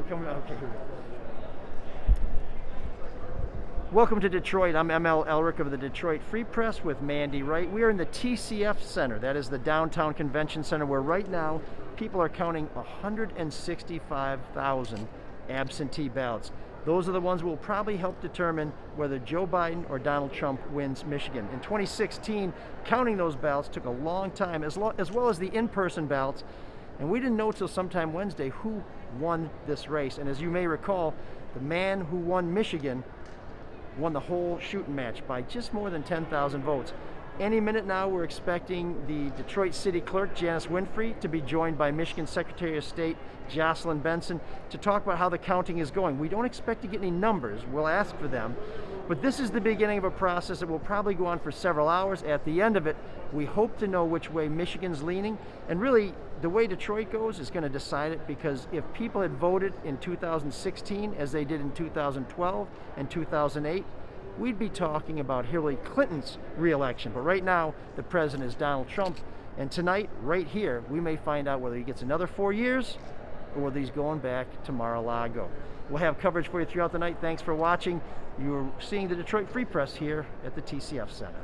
coming. Okay, here we go. Welcome to Detroit. I'm ML Elric of the Detroit Free Press with Mandy Wright. We are in the TCF Center. That is the Downtown Convention Center, where right now people are counting 165,000 absentee ballots. Those are the ones who will probably help determine whether Joe Biden or Donald Trump wins Michigan. In 2016, counting those ballots took a long time, as well as the in-person ballots, and we didn't know till sometime Wednesday who won this race. And as you may recall, the man who won Michigan won the whole shooting match by just more than 10,000 votes. Any minute now, we're expecting the Detroit City Clerk Janice Winfrey to be joined by Michigan Secretary of State Jocelyn Benson to talk about how the counting is going. We don't expect to get any numbers. We'll ask for them. But this is the beginning of a process that will probably go on for several hours. At the end of it, we hope to know which way Michigan's leaning. And really, the way Detroit goes is going to decide it, because if people had voted in 2016 as they did in 2012 and 2008, we'd be talking about Hillary Clinton's re-election. But right now, the president is Donald Trump. And tonight, right here, we may find out whether he gets another 4 years or whether he's going back to Mar-a-Lago. We'll have coverage for you throughout the night. Thanks for watching. You're seeing the Detroit Free Press here at the TCF Center.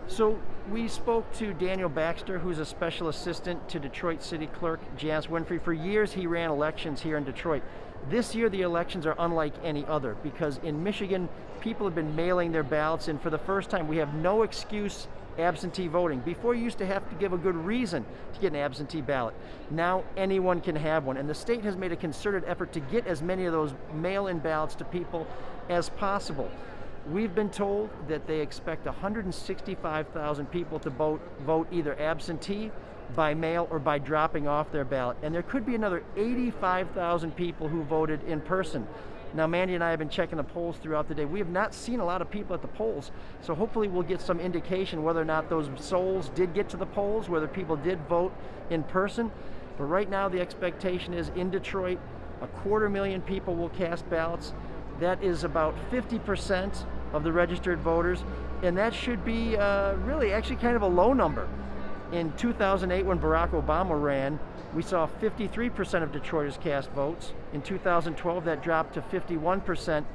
So we spoke to Daniel Baxter, who's a special assistant to Detroit City Clerk Janice Winfrey. For years, he ran elections here in Detroit. This year, the elections are unlike any other, because in Michigan, people have been mailing their ballots in. For the first time, we have no excuse absentee voting. Before, you used to have to give a good reason to get an absentee ballot. Now, anyone can have one, and the state has made a concerted effort to get as many of those mail-in ballots to people as possible. We've been told that they expect 165,000 people to vote either absentee, by mail, or by dropping off their ballot. And there could be another 85,000 people who voted in person. Now, Mandy and I have been checking the polls throughout the day. We have not seen a lot of people at the polls, so hopefully we'll get some indication whether or not those souls did get to the polls, whether people did vote in person. But right now, the expectation is in Detroit, 250,000 people will cast ballots. That is about 50% of the registered voters, and that should be really actually kind of a low number. In 2008, when Barack Obama ran, we saw 53% of Detroiters cast votes. In 2012, that dropped to 51%.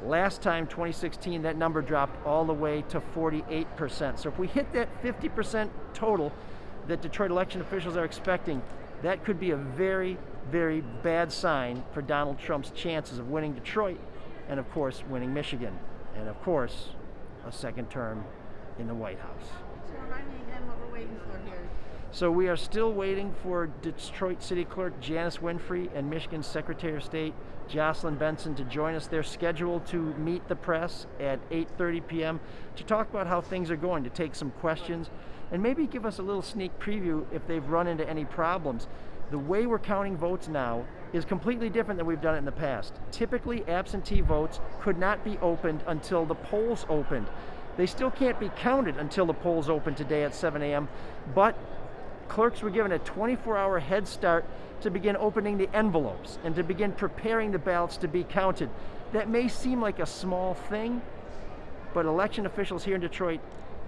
Last time, 2016, that number dropped all the way to 48%. So if we hit that 50% total that Detroit election officials are expecting, that could be a very, very bad sign for Donald Trump's chances of winning Detroit, and of course winning Michigan, and of course a second term in the White House. So remind me again what we're waiting for here. So we are still waiting for Detroit City Clerk Janice Winfrey and Michigan Secretary of State Jocelyn Benson to join us. They're scheduled to meet the press at 8:30 p.m. to talk about how things are going, to take some questions, and maybe give us a little sneak preview if they've run into any problems. The way we're counting votes now is completely different than we've done it in the past. Typically, absentee votes could not be opened until the polls opened. They still can't be counted until the polls open today at 7 a.m., but clerks were given a 24-hour head start to begin opening the envelopes and to begin preparing the ballots to be counted. That may seem like a small thing, but election officials here in Detroit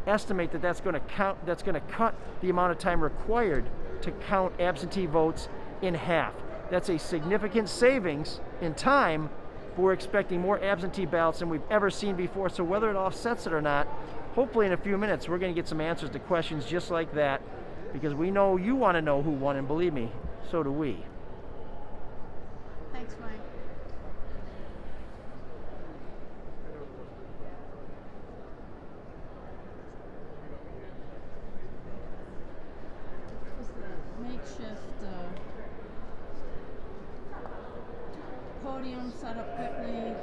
estimate that that's going to cut the amount of time required to count absentee votes in half. That's a significant savings in time, but we're expecting more absentee ballots than we've ever seen before. So whether it offsets it or not, hopefully in a few minutes we're going to get some answers to questions just like that, because we know you want to know who won, and believe me, so do we. Thanks, Mike. Just a makeshift podium set up quickly.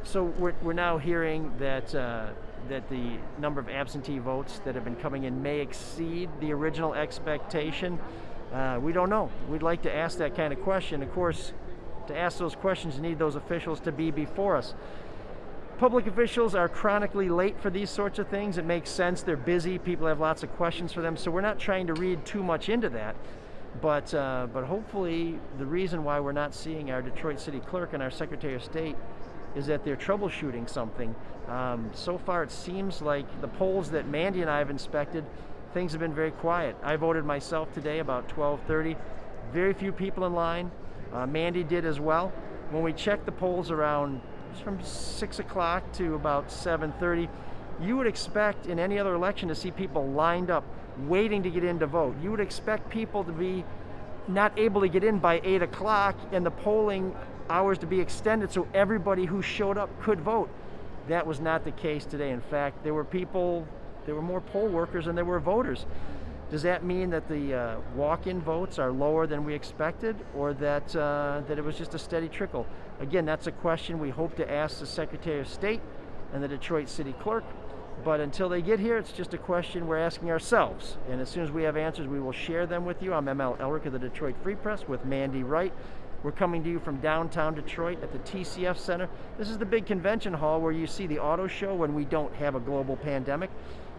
So we're now hearing that that the number of absentee votes that have been coming in may exceed the original expectation. We don't know. We'd like to ask that kind of question. Of course, to ask those questions, you need those officials to be before us. Public officials are chronically late for these sorts of things. It makes sense. They're busy. People have lots of questions for them. So we're not trying to read too much into that. But hopefully the reason why we're not seeing our Detroit City Clerk and our Secretary of State is that they're troubleshooting something. So far it seems like the polls that Mandy and I have inspected, things have been very quiet. I voted myself today about 12:30. Very few people in line. Mandy did as well. When we checked the polls around from 6 o'clock to about 7:30, you would expect in any other election to see people lined up waiting to get in to vote. You would expect people to be not able to get in by 8 o'clock and the polling hours to be extended so everybody who showed up could vote. That was not the case today. In fact, there were more poll workers than there were voters. Does that mean that the walk-in votes are lower than we expected, or that it was just a steady trickle? Again, that's a question we hope to ask the Secretary of State and the Detroit City Clerk. But until they get here, it's just a question we're asking ourselves. And as soon as we have answers, we will share them with you. I'm ML Elric of the Detroit Free Press with Mandy Wright. We're coming to you from downtown Detroit at the TCF Center. This is the big convention hall where you see the auto show when we don't have a global pandemic.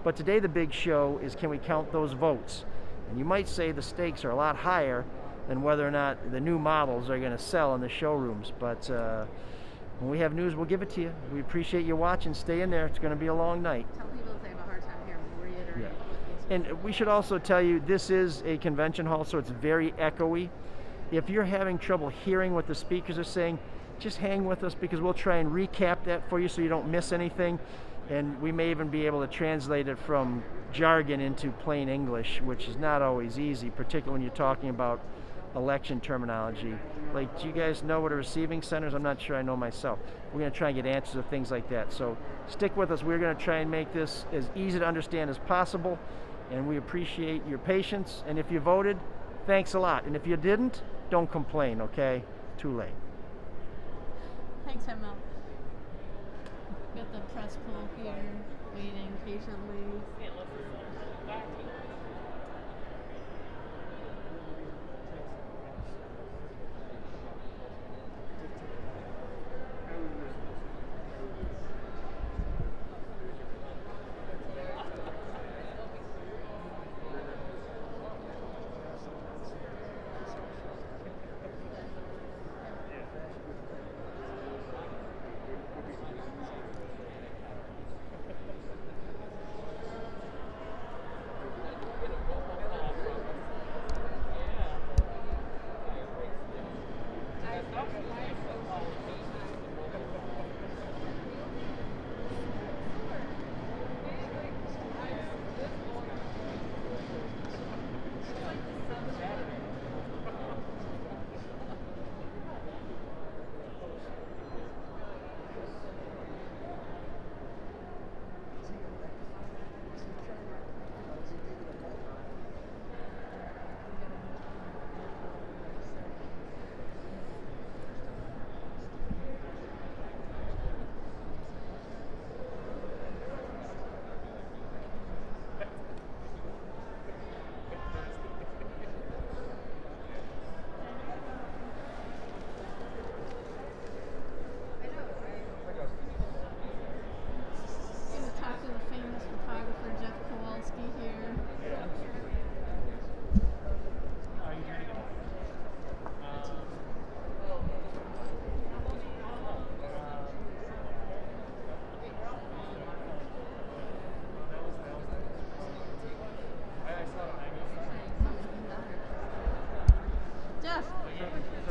But today the big show is, can we count those votes? And you might say the stakes are a lot higher than whether or not the new models are going to sell in the showrooms. But when we have news, we'll give it to you. We appreciate you watching. Stay in there. It's going to be a long night. Tell people if they have a hard time hearing me, reiterate. Yeah. And we should also tell you, this is a convention hall, so it's very echoey. If you're having trouble hearing what the speakers are saying, just hang with us because we'll try and recap that for you so you don't miss anything. And we may even be able to translate it from jargon into plain English, which is not always easy, particularly when you're talking about election terminology. Like, do you guys know what a receiving center is? I'm not sure I know myself. We're going to try and get answers to things like that. So stick with us. We're going to try and make this as easy to understand as possible. And we appreciate your patience. And if you voted, thanks a lot. And if you didn't, don't complain, okay? Too late. Thanks, ML. Got the press pool here, waiting patiently.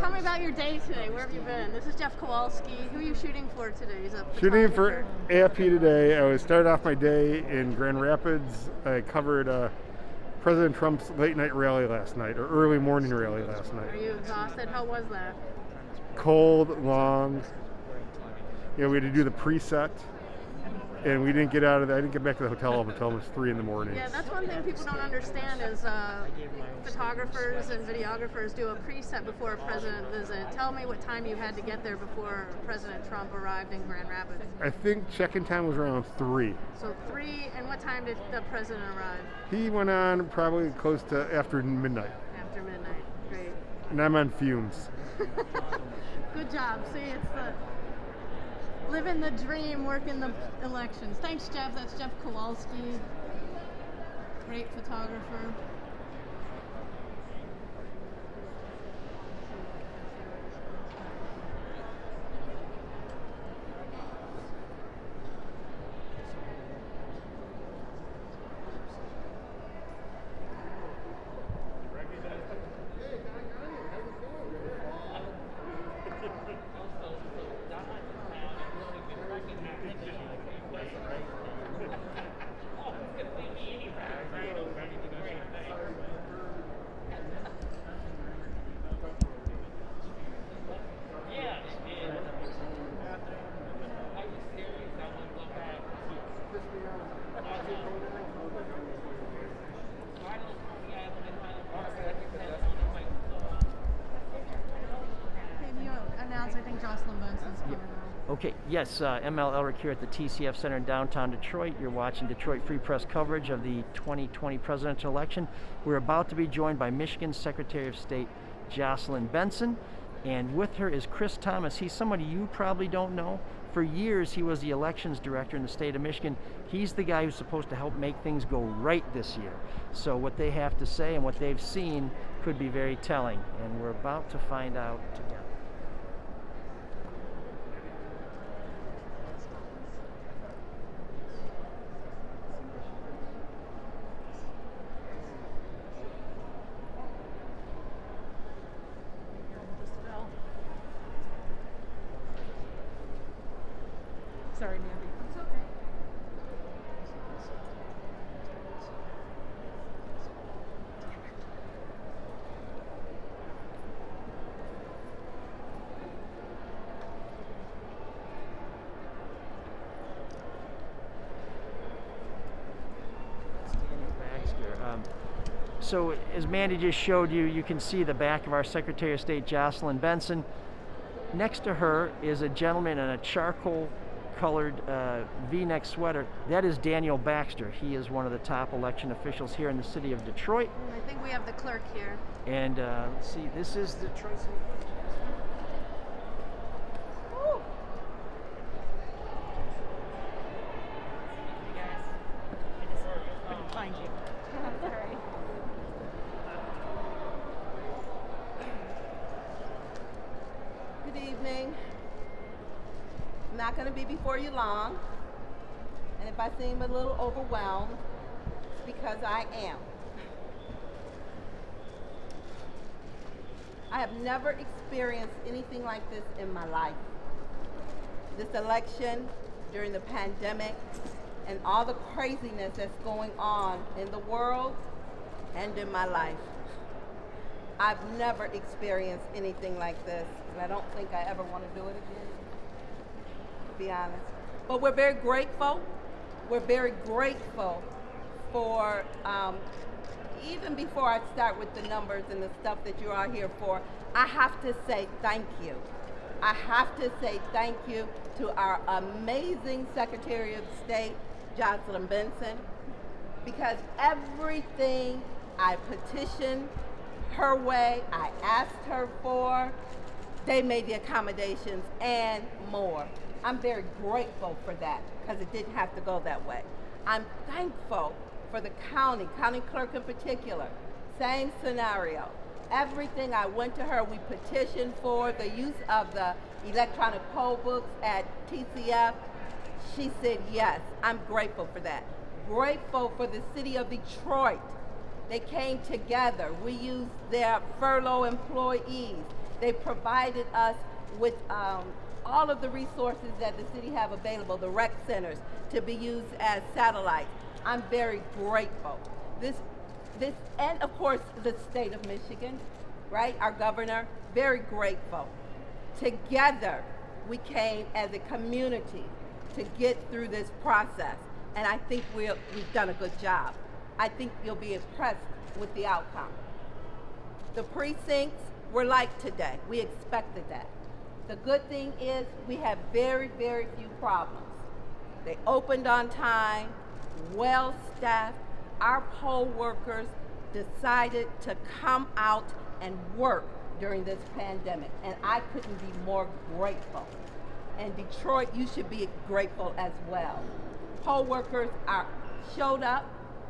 Tell me about your day today. Where have you been? This is Jeff Kowalski. Who are you shooting for today? He's a Shooting for AFP today. I started off my day in Grand Rapids. I covered President Trump's late night rally last night, or early morning rally last night. Are you exhausted? How was that? Cold, long. You know, we had to do the preset. and we didn't get out of that. I didn't get back to the hotel until almost 3 in the morning. Yeah, that's one thing people don't understand is photographers and videographers do a preset before a president visit. Tell me what time you had to get there before President Trump arrived in Grand Rapids. I think check-in time was around 3. So 3, and what time did the president arrive? He went on probably close to after midnight, After midnight. Great. and I'm on fumes. Good job. See, it's the living the dream, working the elections. Thanks, Jeff. That's Jeff Kowalski. Great photographer. Can you announce, I think Jocelyn Benson's coming on. Okay, yes, ML Elric here at the TCF Center in downtown Detroit. You're watching Detroit Free Press coverage of the 2020 presidential election. We're about to be joined by Michigan Secretary of State Jocelyn Benson, and with her is Chris Thomas. He's somebody you probably don't know. For years, he was the elections director in the state of Michigan. He's the guy who's supposed to help make things go right this year. So what they have to say and what they've seen could be very telling, and we're about to find out together. Sorry, Mandy. It's okay. So as Mandy just showed you, you can see the back of our Secretary of State, Jocelyn Benson. Next to her is a gentleman in a charcoal colored V-neck sweater. That is Daniel Baxter. He is one of the top election officials here in the city of Detroit. I think we have the clerk here. And let's see, this is the Detroit City Clerk. Woo. I couldn't find you. Sorry. Good evening. I'm not going to be before you long. And if I seem a little overwhelmed, it's because I am. I have never experienced anything like this in my life. This election, during the pandemic, and all the craziness that's going on in the world and in my life. I've never experienced anything like this, and I don't think I ever want to do it again, to be honest. But we're very grateful. We're very grateful for, even before I start with the numbers and the stuff that you are here for, I have to say thank you. I have to say thank you to our amazing Secretary of State, Jocelyn Benson, because everything I petitioned her way, I asked her for, they made the accommodations and more. I'm very grateful for that because it didn't have to go that way. I'm thankful for the county clerk in particular, same scenario. Everything I went to her, we petitioned for the use of the electronic poll books at TCF. She said yes. I'm grateful for that. Grateful for the city of Detroit. They came together. We used their furlough employees. They provided us with all of the resources that the city have available, the rec centers, to be used as satellites. I'm very grateful. This, and of course, the state of Michigan, right? Our governor, very grateful. Together, we came as a community to get through this process. And I think we've done a good job. I think you'll be impressed with the outcome. The precincts were like today. We expected that. The good thing is we have very, very few problems. They opened on time, well staffed. Our poll workers decided to come out and work during this pandemic, and I couldn't be more grateful. And Detroit, you should be grateful as well. Poll workers showed up,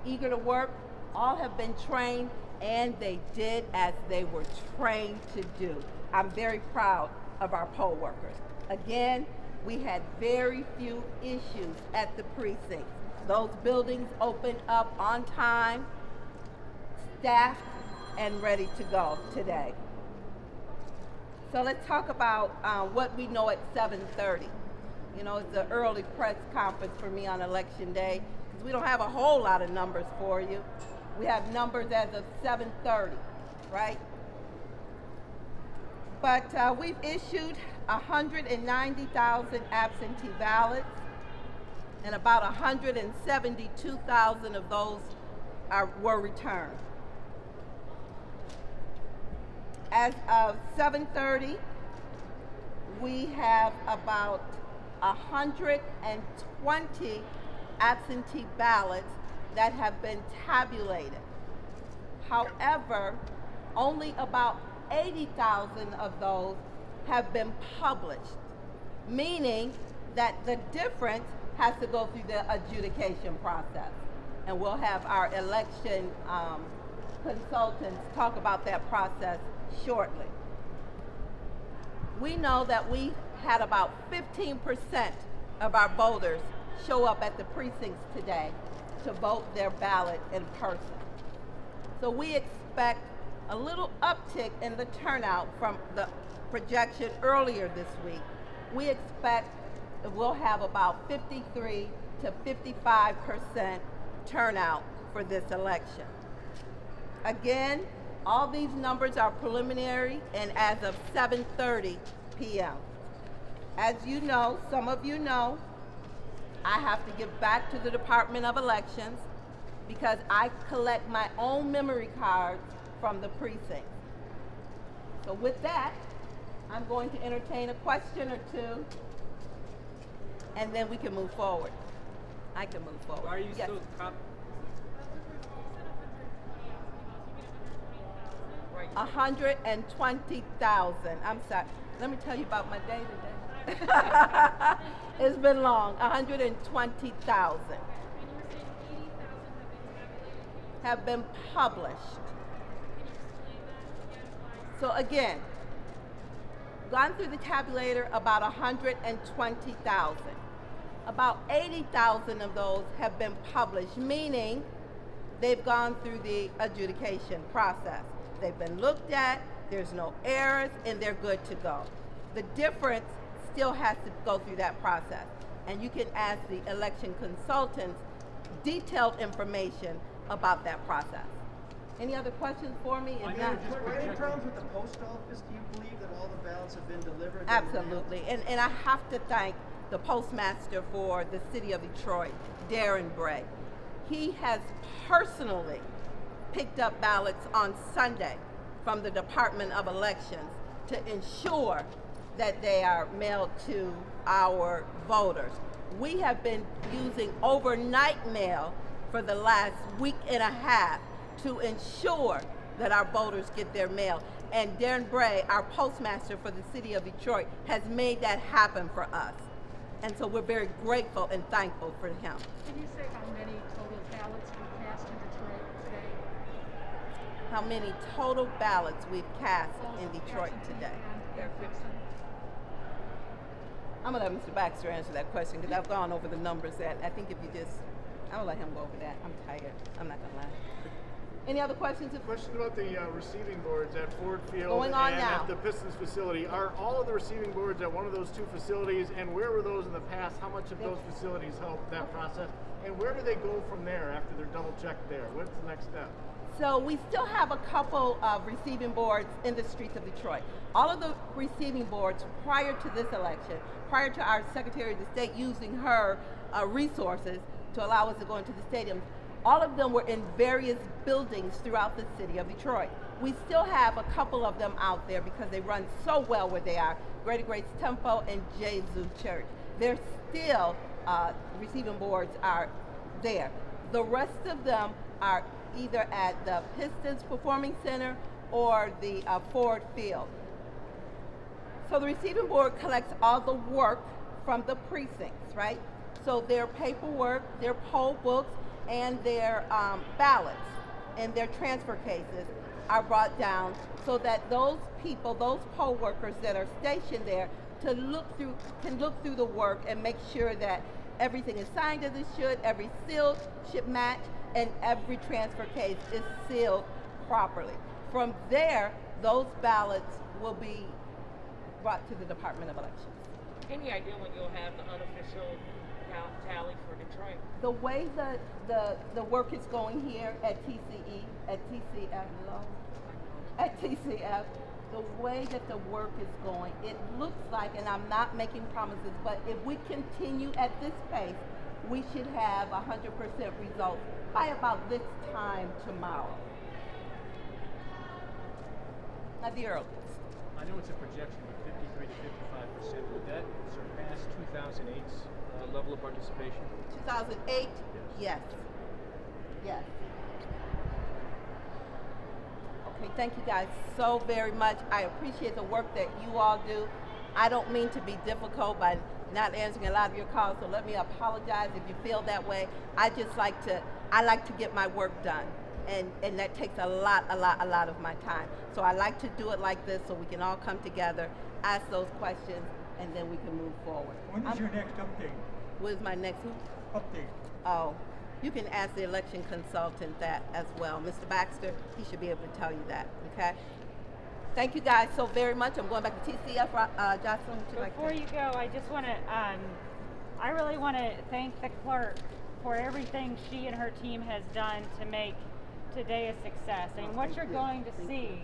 eager to work, all have been trained, and they did as they were trained to do. I'm very proud of our poll workers. Again, we had very few issues at the precincts. Those buildings opened up on time, staffed, and ready to go today. So let's talk about what we know at 7:30. You know, it's an early press conference for me on election day because we don't have a whole lot of numbers for you. We have numbers as of 7:30, right? But we've issued 190,000 absentee ballots, and about 172,000 of those were returned. As of 7:30, we have about 120 absentee ballots that have been tabulated. However, only about 80,000 of those have been published, meaning that the difference has to go through the adjudication process. And we'll have our election consultants talk about that process shortly. We know that we had about 15% of our voters show up at the precincts today to vote their ballot in person. So we expect a little uptick in the turnout from the projection earlier this week. We expect that we'll have about 53 to 55% turnout for this election. Again, all these numbers are preliminary and as of 7:30 p.m. As you know, some of you know, I have to give back to the Department of Elections because I collect my own memory cards from the precinct. So with that, I'm going to entertain a question or two, and then we can move forward. I can move forward. Why are you Yes. so Right. 120,000. I'm sorry. Let me tell you about my day today. It's been long. 120,000 have been published. So again, gone through the tabulator about 120,000. About 80,000 of those have been published, meaning they've gone through the adjudication process. They've been looked at, there's no errors, and they're good to go. The difference still has to go through that process. And you can ask the election consultants detailed information about that process. Any other questions for me? If not, Were there any problems with the post office? Do you believe that all the ballots have been delivered? absolutely. And I have to thank the postmaster for the city of Detroit, Darren Bray. He has personally picked up ballots on Sunday from the Department of Elections to ensure that they are mailed to our voters. We have been using overnight mail for the last week and a half to ensure that our voters get their mail. And Darren Bray, our postmaster for the city of Detroit, has made that happen for us. And so we're very grateful and thankful for him. Can you say how many total ballots were cast in Detroit today? How many total ballots we've cast in Detroit today? And Dixon? I'm gonna let Mr. Baxter answer that question because I've gone over the numbers that I think if you just, I'm gonna let him go over that. I'm tired. I'm not gonna lie. Any other questions? Question about the receiving boards at Ford Field Going on and now. at the Pistons facility. Are all of the receiving boards at one of those two facilities, and where were those in the past? How much of those facilities helped that process? And where do they go from there after they're double checked there? What's the next step? So we still have a couple of receiving boards in the streets of Detroit. All of the receiving boards prior to this election, prior to our Secretary of the State using her resources to allow us to go into the stadiums, all of them were in various buildings throughout the city of Detroit. We still have a couple of them out there because they run so well where they are. Greater Grace Temple and Jesu Church. They're still, receiving boards are there. The rest of them are either at the Pistons Performing Center or the Ford Field. So the receiving board collects all the work from the precincts, right? So their paperwork, their poll books, and their ballots and their transfer cases are brought down so that those people, those poll workers that are stationed there can look through the work and make sure that everything is signed as it should, every seal should match, and every transfer case is sealed properly. From there, those ballots will be brought to the Department of Elections. Any idea when you'll have the unofficial tally for Detroit? The way the work is going here at TCF, the way that the work is going, it looks like, and I'm not making promises, but if we continue at this pace, we should have 100% results by about this time tomorrow. At the earliest. I know it's a projection of 53 to 55%. Would that surpass 2008's level of participation? 2008? Yes. Yes. Okay, thank you guys so very much. I appreciate the work that you all do. I don't mean to be difficult by not answering a lot of your calls, so let me apologize if you feel that way. I like to get my work done. And that takes a lot of my time. So I like to do it like this so we can all come together, ask those questions, and then we can move forward. When is your next update? What is my next Update. Oh, you can ask the election consultant that as well. Mr. Baxter, he should be able to tell you that, okay? Thank you guys so very much. I'm going back to TCF. Jocelyn, would you like to? Before you go, I just want to, I really want to thank the clerk for everything she and her team has done to make today a success. And what you're going to see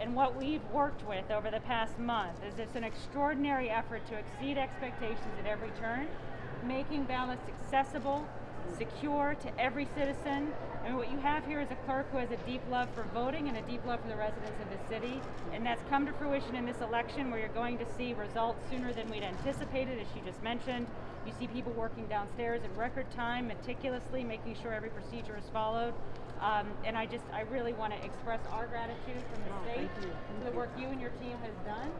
and what we've worked with over the past month is it's an extraordinary effort to exceed expectations at every turn, making ballots accessible, secure to every citizen. And what you have here is a clerk who has a deep love for voting and a deep love for the residents of the city. And that's come to fruition in this election, where you're going to see results sooner than we'd anticipated, as she just mentioned. You see people working downstairs in record time, meticulously, making sure every procedure is followed. And I really want to express our gratitude from the state for the work you and your team has done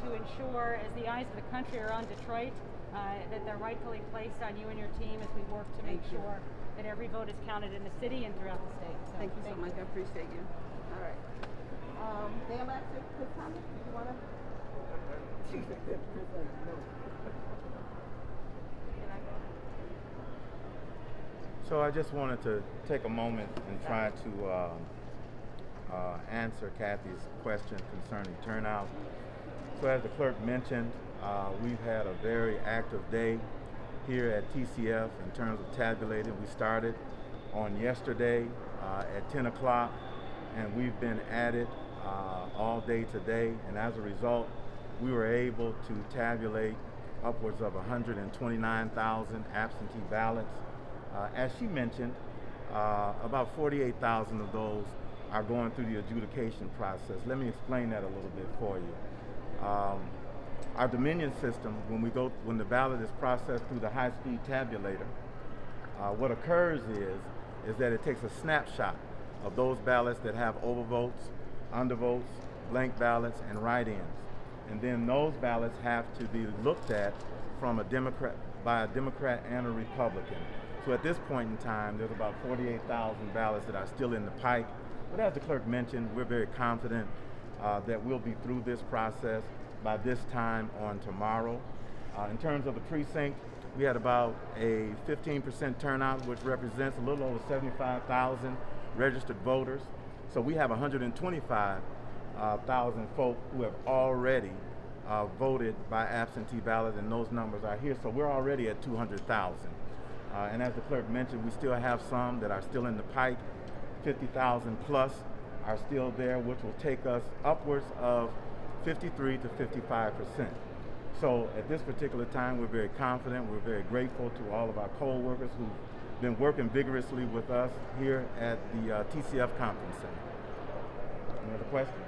to ensure, as the eyes of the country are on Detroit, that they're rightfully placed on you and your team as we work to make sure that every vote is counted in the city and throughout the state. So thank you so much. I appreciate you. All right. Dan Baxter, Chris Thomas, do you want to? So I just wanted to take a moment and try to answer Kathy's question concerning turnout. So as the clerk mentioned, we've had a very active day here at TCF in terms of tabulating. We started on yesterday at 10 o'clock, and we've been at it all day today. And as a result, we were able to tabulate upwards of 129,000 absentee ballots. As she mentioned, about 48,000 of those are going through the adjudication process. Let me explain that a little bit for you. Our Dominion system, when the ballot is processed through the high-speed tabulator, what occurs is that it takes a snapshot of those ballots that have overvotes, undervotes, blank ballots, and write-ins. And then those ballots have to be looked at by a Democrat and a Republican. So at this point in time, there's about 48,000 ballots that are still in the pipe. But as the clerk mentioned, we're very confident that we'll be through this process by this time on tomorrow. In terms of the precinct, we had about a 15% turnout, which represents a little over 75,000 registered voters. So we have 125,000 folk who have already voted by absentee ballot, and those numbers are here. So we're already at 200,000. And as the clerk mentioned, we still have some that are still in the pipe. 50,000 plus are still there, which will take us upwards of 53 to 55%. So at this particular time, we're very confident. We're very grateful to all of our poll workers who've been working vigorously with us here at the TCF Conference Center. Any other questions?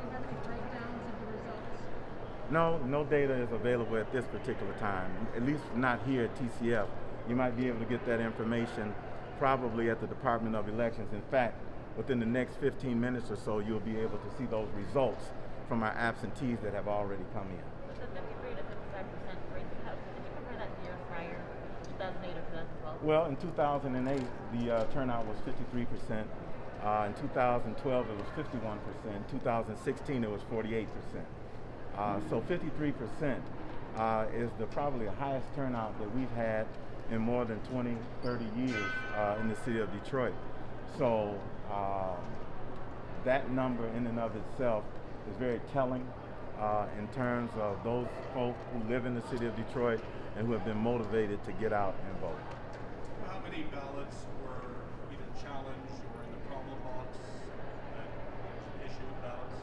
Do you have any breakdowns of the results? No data is available at this particular time, at least not here at TCF. You might be able to get that information probably at the Department of Elections. In fact, within the next 15 minutes or so, you'll be able to see those results from our absentees that have already come in. With the 53 to 55% rate, did you compare that to years prior, 2008 or 2012? Well, in 2008, the turnout was 53%. In 2012, it was 51%. In 2016, it was 48%. So 53% is probably the highest turnout that we've had in more than 20, 30 years in the city of Detroit. So that number in and of itself is very telling in terms of those folks who live in the city of Detroit and who have been motivated to get out and vote. How many ballots were either challenged or in the problem box that issued ballots?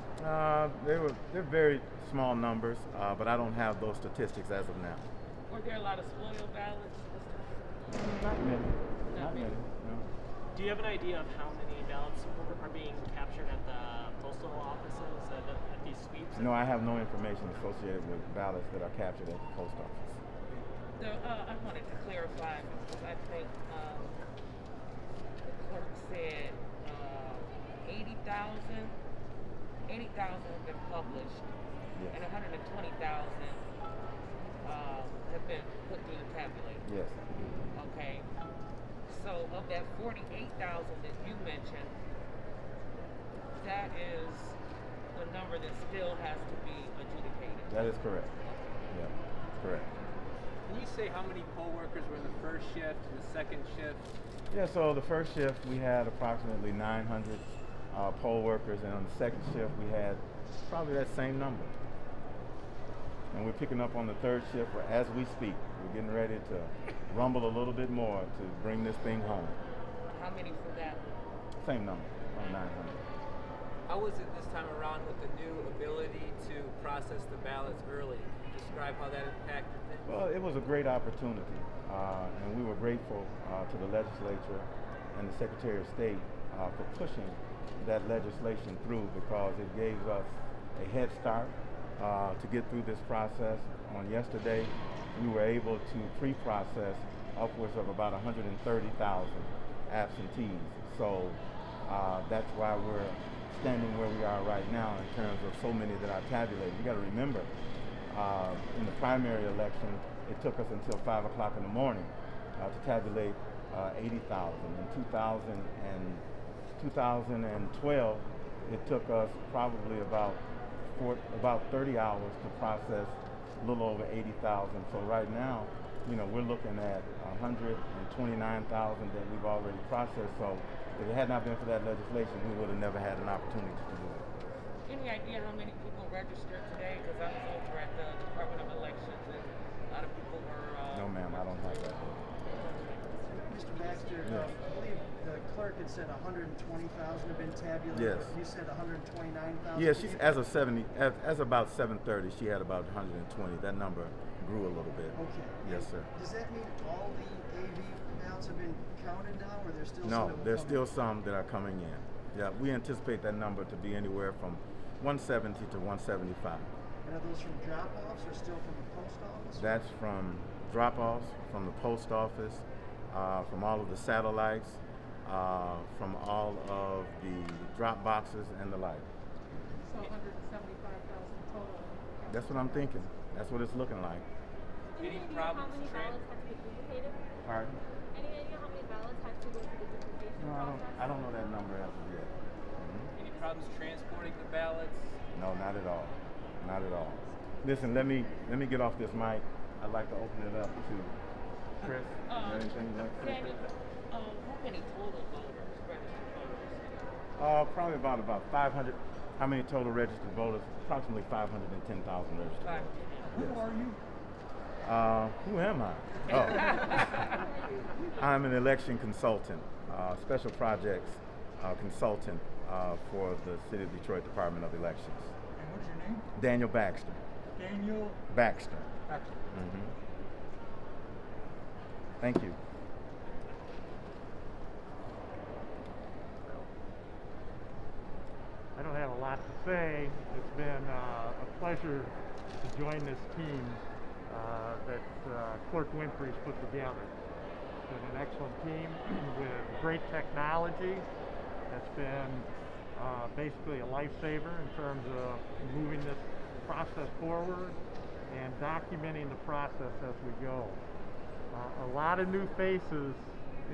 They're very small numbers, but I don't have those statistics as of now. Were there a lot of spoiled ballots? Not many. Not many. No. Do you have an idea of how many ballots are being captured at the postal offices at these sweeps? No, I have no information associated with ballots that are captured at the post office. I wanted to clarify because I think the clerk said 80,000 have been published, yes, and 120,000 have been put through the tabulator. Yes. Okay. So of that 48,000 that you mentioned, that is the number that still has to be adjudicated. That is correct. Yeah, that's correct. Can you say how many poll workers were in the first shift and the second shift? Yeah, so the first shift we had approximately 900 poll workers, and on the second shift we had probably that same number. And we're picking up on the third shift where, as we speak, we're getting ready to rumble a little bit more to bring this thing home. How many for that? Same number, around 900. How was it this time around with the new ability to process the ballots early? Can you describe how that impacted things? Well, it was a great opportunity, and we were grateful to the legislature and the Secretary of State for pushing that legislation through, because it gave us a head start to get through this process. On yesterday, we were able to pre-process upwards of about 130,000 absentees. So that's why we're standing where we are right now in terms of so many that are tabulated. You got to remember, in the primary election, it took us until 5 o'clock in the morning to tabulate 80,000. In 2012, it took us probably about 30 hours to process a little over 80,000. So right now, we're looking at 129,000 that we've already processed. So if it had not been for that legislation, we would have never had an opportunity to do it. Any idea how many people registered today? Because I was over at the Department of Elections and a lot of people were... No, ma'am, I don't have that. Mr. Baxter, Yes. I believe the clerk had said 120,000 have been tabulated. Yes. You said 129,000? Yeah, she's as about 7:30, she had about 120. That number grew a little bit. Okay. Yes, sir. Does that mean all the AV ballots have been counted now, or there's still some? No, that will there's come still in? some that are coming in. Yeah, we anticipate that number to be anywhere from 170 to 175. And are those from drop-offs or still from the post office? That's from drop-offs, from the post office, from all of the satellites, from all of the drop boxes and the like. So 175,000 total. That's what I'm thinking. That's what it's looking like. Any problems? How many ballots have to be duplicated? Pardon? Any idea how many ballots have to go through the duplication No, process? I don't know that number as of yet. Any problems transporting the ballots? No, not at all. Not at all. Listen, let me get off this mic. I'd like to open it up to Chris. Anything you'd like to say? Daniel, how many total voters, registered voters? Probably about 500. How many total registered voters? Approximately 510,000 registered voters. Who are you? Who am I? Oh. I'm an election consultant, special projects consultant for the City of Detroit Department of Elections. And what's your name? Daniel Baxter. Daniel Baxter. Baxter. Thank you. I don't have a lot to say. It's been a pleasure to join this team that Clerk Winfrey's put together. It's been an excellent team with great technology. It's been basically a lifesaver in terms of moving this process forward and documenting the process as we go. A lot of new faces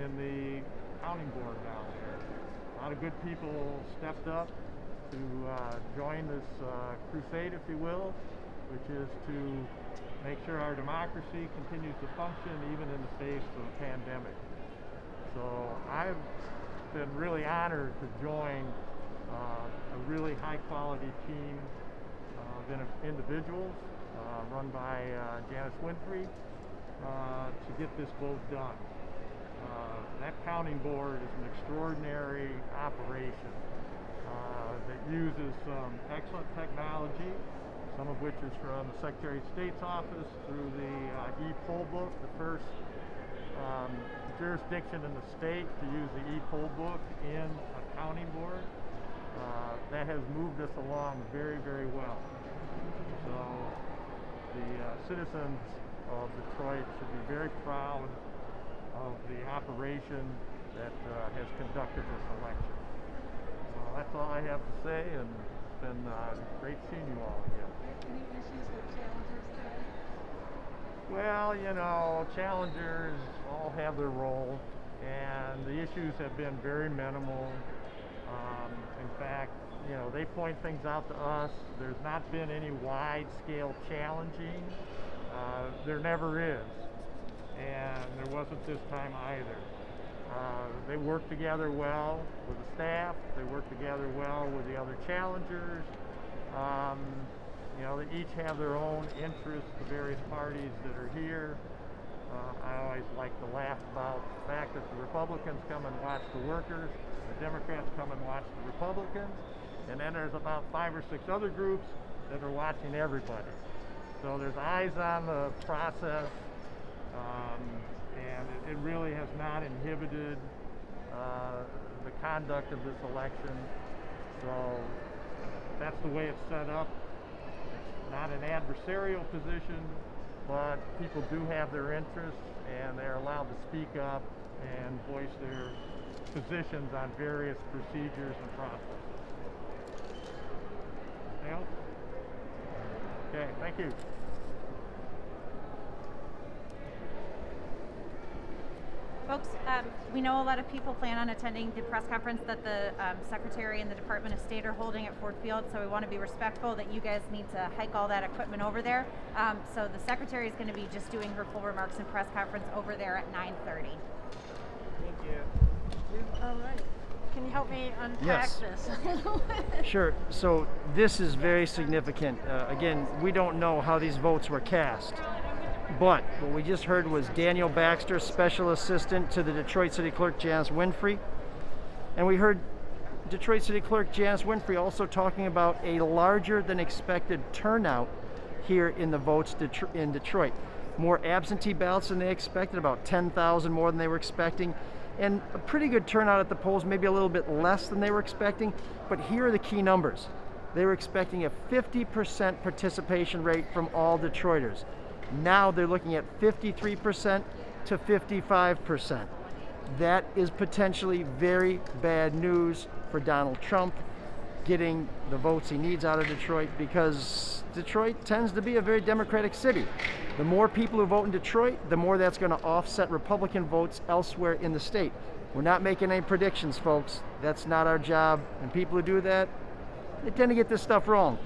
in the counting board down there. A lot of good people stepped up to join this crusade, if you will, which is to make sure our democracy continues to function even in the face of a pandemic. So I've been really honored to join a really high-quality team of individuals run by Janice Winfrey to get this vote done. That counting board is an extraordinary operation that uses some excellent technology, some of which is from the Secretary of State's office through the e-poll book, the first jurisdiction in the state to use the e-poll book in a counting board. That has moved us along very, very well. So the citizens of Detroit should be very proud of the operation that has conducted this election. That's all I have to say, and it's been great seeing you all again. Any issues with challengers today? Well, you know, challengers all have their role, and the issues have been very minimal. In fact, you know, they point things out to us. There's not been any wide-scale challenging. There never is, and there wasn't this time either. They work together well with the staff. They work together well with the other challengers. You know, they each have their own interests, the various parties that are here. I always like to laugh about the fact that the Republicans come and watch the workers, the Democrats come and watch the Republicans, and then there's about 5 or 6 other groups that are watching everybody. So there's eyes on the process, and it really has not inhibited the conduct of this election. So that's the way it's set up. It's not an adversarial position, but people do have their interests, and they're allowed to speak up and voice their positions on various procedures and processes. Anything else? Okay, thank you. Folks, we know a lot of people plan on attending the press conference that the Secretary and the Department of State are holding at Ford Field, so we want to be respectful that you guys need to hike all that equipment over there. So the Secretary is going to be just doing her full remarks and press conference over there at 9:30. Thank you. All right. Can you help me unpack Yes. this? Sure. So this is very significant. Again, we don't know how these votes were cast. But what we just heard was Daniel Baxter, Special Assistant to the Detroit City Clerk Janice Winfrey. And we heard Detroit City Clerk Janice Winfrey also talking about a larger than expected turnout here in the votes in Detroit. More absentee ballots than they expected, about 10,000 more than they were expecting. And a pretty good turnout at the polls, maybe a little bit less than they were expecting. But here are the key numbers. They were expecting a 50% participation rate from all Detroiters. Now they're looking at 53% to 55%. That is potentially very bad news for Donald Trump getting the votes he needs out of Detroit, because Detroit tends to be a very Democratic city. The more people who vote in Detroit, the more that's going to offset Republican votes elsewhere in the state. We're not making any predictions, folks. That's not our job. And people who do that, they tend to get this stuff wrong.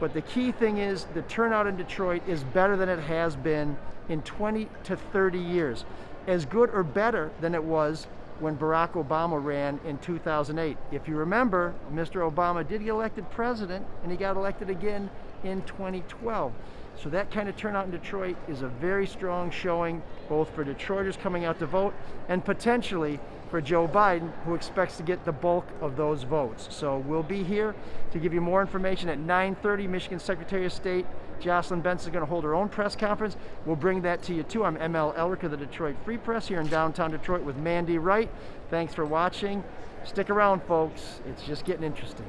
But the key thing is the turnout in Detroit is better than it has been in 20 to 30 years. As good or better than it was when Barack Obama ran in 2008. If you remember, Mr. Obama did get elected president, and he got elected again in 2012. So that kind of turnout in Detroit is a very strong showing, both for Detroiters coming out to vote and potentially for Joe Biden, who expects to get the bulk of those votes. So we'll be here to give you more information at 9:30. Michigan Secretary of State Jocelyn Benson is going to hold her own press conference. We'll bring that to you too. I'm ML Elric of the Detroit Free Press here in downtown Detroit with Mandy Wright. Thanks for watching. Stick around, folks. It's just getting interesting.